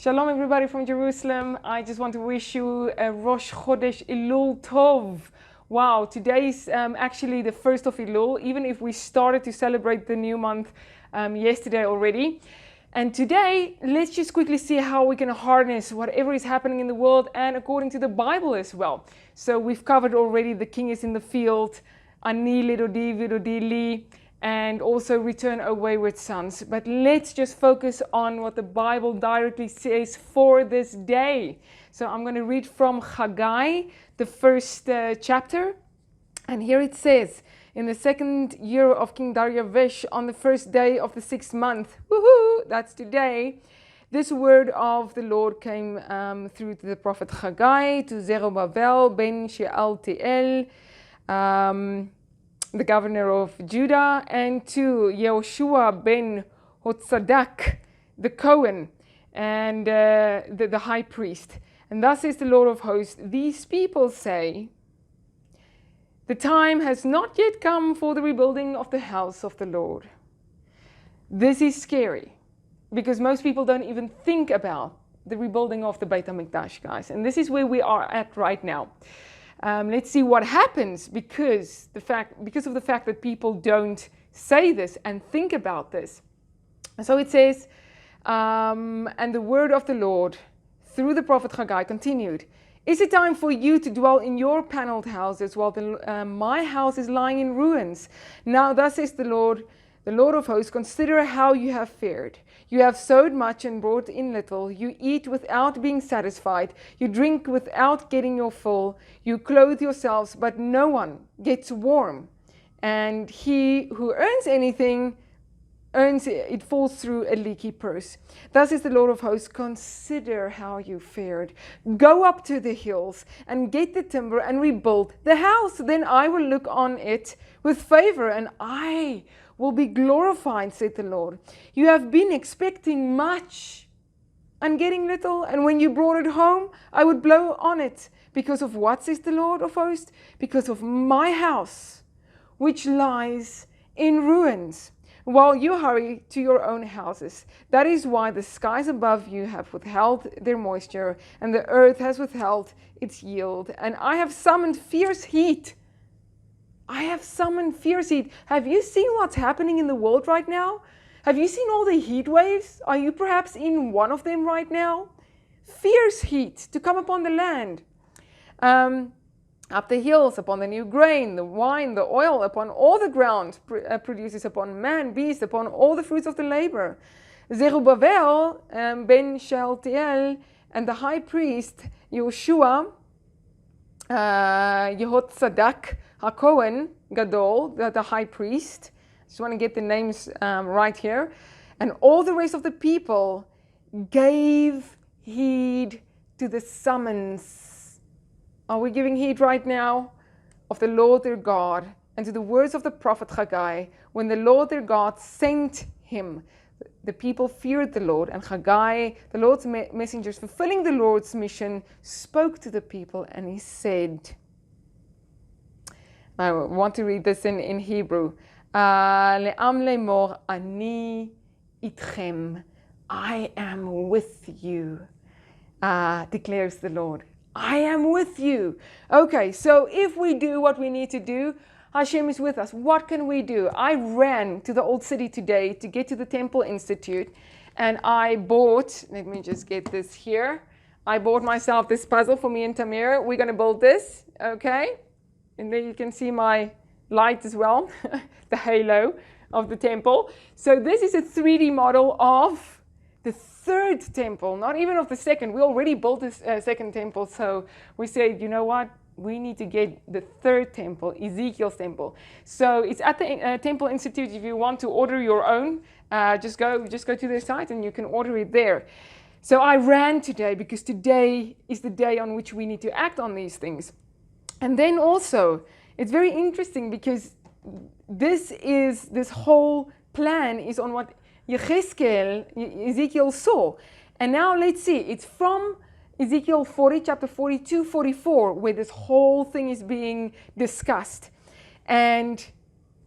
Shalom everybody from Jerusalem. I just want to wish you a Rosh Chodesh Elul Tov. Wow, today is actually the first of Elul, even if we started to celebrate the new month yesterday already. And today, let's just quickly see how we can harness whatever is happening in the world and according to the Bible as well. So we've covered already the king is in the field, Ani lidodi vidodi li, and also return a wayward sons. But let's just focus on what the Bible directly says for this day. So I'm going to read from Haggai, the first chapter. And here it says, in the second year of King Darius, on the first day of the 6th month, woohoo, that's today, this word of the Lord came through to the Prophet Haggai, to Zerubbabel ben Shealtiel, the governor of Judah, and to Yehoshua ben Hotzadak, the Cohen, and the high priest. And thus says the Lord of hosts, these people say, the time has not yet come for the rebuilding of the house of the Lord. This is scary, because most people don't even think about the rebuilding of the Beit HaMikdash, guys. And this is where we are at right now. Let's see what happens because of the fact that people don't say this and think about this. And so it says, and the word of the Lord through the prophet Haggai continued, is it time for you to dwell in your paneled houses while my house is lying in ruins? Now thus says the Lord of hosts, consider how you have fared. You have sowed much and brought in little. You eat without being satisfied. You drink without getting your full. You clothe yourselves, but no one gets warm. And he who earns anything, it falls through a leaky purse. Thus is the Lord of hosts, consider how you fared. Go up to the hills and get the timber and rebuild the house. Then I will look on it with favor and I will be glorified, said the Lord. You have been expecting much and getting little, and when you brought it home, I would blow on it. Because of what, says the Lord of hosts? Because of my house, which lies in ruins, while you hurry to your own houses. That is why the skies above you have withheld their moisture, and the earth has withheld its yield. And I have summoned fierce heat. Have you seen what's happening in the world right now? Have you seen all the heat waves? Are you perhaps in one of them right now? Fierce heat to come upon the land. Up the hills, upon the new grain, the wine, the oil, upon all the ground produces, upon man, beast, upon all the fruits of the labor. Zerubbabel ben Shealtiel and the high priest Yehoshua, Yehotzadak, HaKohen Gadol, the high priest. Just want to get the names right here. And all the rest of the people gave heed to the summons. Are we giving heed right now? Of the Lord their God and to the words of the prophet Haggai. When the Lord their God sent him, the people feared the Lord, and Haggai, the Lord's messengers, fulfilling the Lord's mission, spoke to the people, and he said, I want to read this in Hebrew. Le'am lemor ani itchem. I am with you, declares the Lord. I am with you. Okay, so if we do what we need to do, Hashem is with us. What can we do? I ran to the old city today to get to the Temple Institute, and I bought, let me just get this here. I bought myself this puzzle for me and Tamir. We're going to build this, okay? And then you can see my light as well, the halo of the temple. So this is a 3D model of the third temple, not even of the second. We already built this second temple, so we said, you know what? We need to get the third temple, Ezekiel's temple. So it's at the Temple Institute. If you want to order your own, just go to their site and you can order it there. So I ran today because today is the day on which we need to act on these things. And then also, it's very interesting because this whole plan is on what Ezekiel saw. And now let's see, it's from Ezekiel 40, chapter 42, 44, where this whole thing is being discussed. And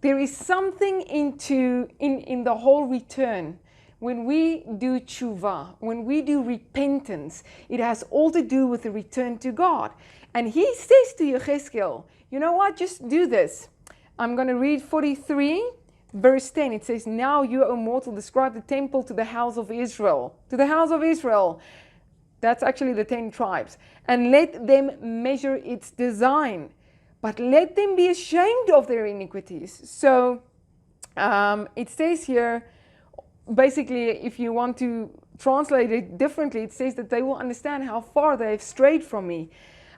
there is something in the whole return when we do tshuva, when we do repentance, it has all to do with the return to God. And he says to Yechezkel, you know what, just do this. I'm going to read 43, verse 10. It says, now you, O mortal, describe the temple to the house of Israel. To the house of Israel. That's actually the 10 tribes. And let them measure its design. But let them be ashamed of their iniquities. So it says here, basically, if you want to translate it differently, it says that they will understand how far they have strayed from me.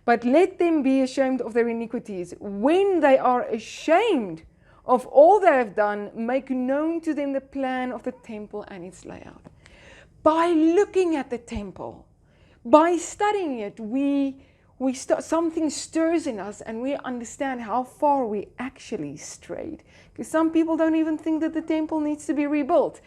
But let them be ashamed of their iniquities. When they are ashamed of all they have done, make known to them the plan of the temple and its layout. By looking at the temple, by studying it, something stirs in us and we understand how far we actually strayed. Because some people don't even think that the temple needs to be rebuilt.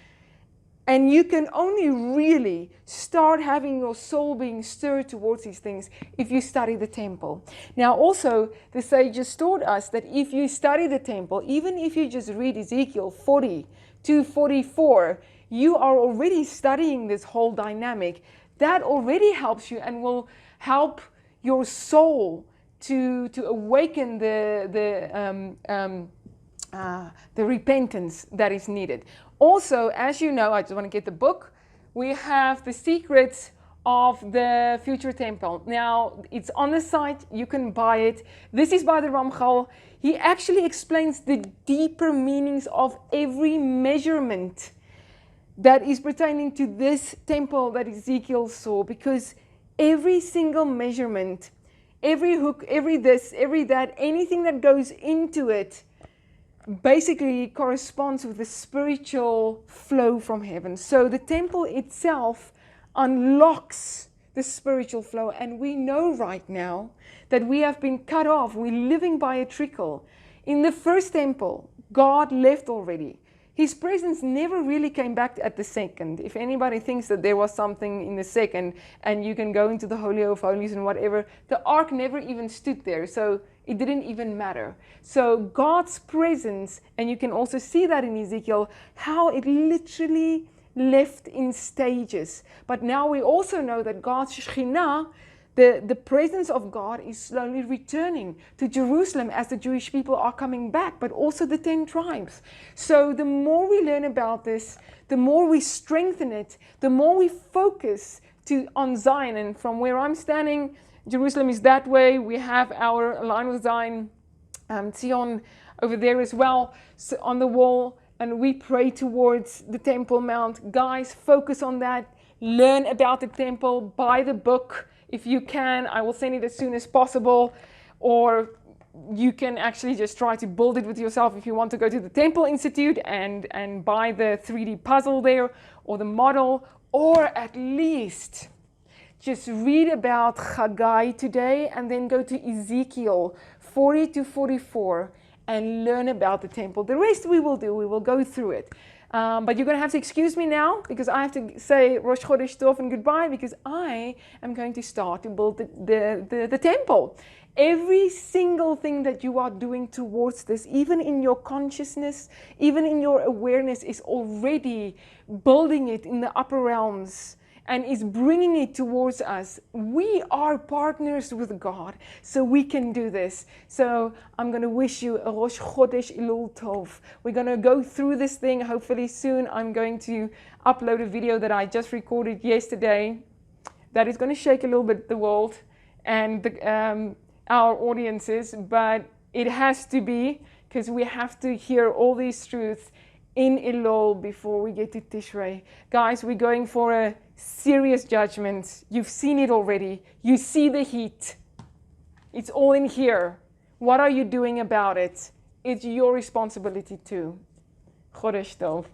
And you can only really start having your soul being stirred towards these things if you study the temple. Now also, the sages taught us that if you study the temple, even if you just read Ezekiel 40 to 44, you are already studying this whole dynamic. That already helps you and will help your soul to awaken the repentance that is needed. Also, as you know, I just want to get the book. We have the secrets of the future temple. Now, it's on the site. You can buy it. This is by the Ramchal. He actually explains the deeper meanings of every measurement that is pertaining to this temple that Ezekiel saw, because every single measurement, every hook, every this, every that, anything that goes into it basically corresponds with the spiritual flow from heaven. So the temple itself unlocks the spiritual flow, and we know right now that we have been cut off. We're living by a trickle. In the first temple, God left already. His presence never really came back at the second. If anybody thinks that there was something in the second and you can go into the Holy of Holies and whatever, the ark never even stood there. So it didn't even matter. So God's presence, and you can also see that in Ezekiel, how it literally left in stages. But now we also know that God's Shekhinah, the presence of God, is slowly returning to Jerusalem as the Jewish people are coming back, but also the 10 tribes. So the more we learn about this, the more we strengthen it, the more we focus on Zion. And from where I'm standing, Jerusalem is that way. We have our line with Zion, Zion over there as well, so on the wall. And we pray towards the Temple Mount. Guys, focus on that. Learn about the temple. Buy the book. If you can, I will send it as soon as possible. Or you can actually just try to build it with yourself if you want to go to the Temple Institute and buy the 3D puzzle there or the model. Or at least just read about Haggai today and then go to Ezekiel 40 to 44 and learn about the temple. The rest we will do. We will go through it. But you're going to have to excuse me now because I have to say Rosh Chodesh Tov and goodbye, because I am going to start to build the temple. Every single thing that you are doing towards this, even in your consciousness, even in your awareness, is already building it in the upper realms and is bringing it towards us. We are partners with God, so we can do this. So I'm going to wish you a Rosh Chodesh Elul Tov. We're going to go through this thing. Hopefully soon I'm going to upload a video that I just recorded yesterday that is going to shake a little bit the world and our audiences, but it has to be, because we have to hear all these truths in Elul before we get to Tishrei. Guys, we're going for a serious judgment. You've seen it already. You see the heat. It's all in here. What are you doing about it? It's your responsibility too. Chodesh Tov.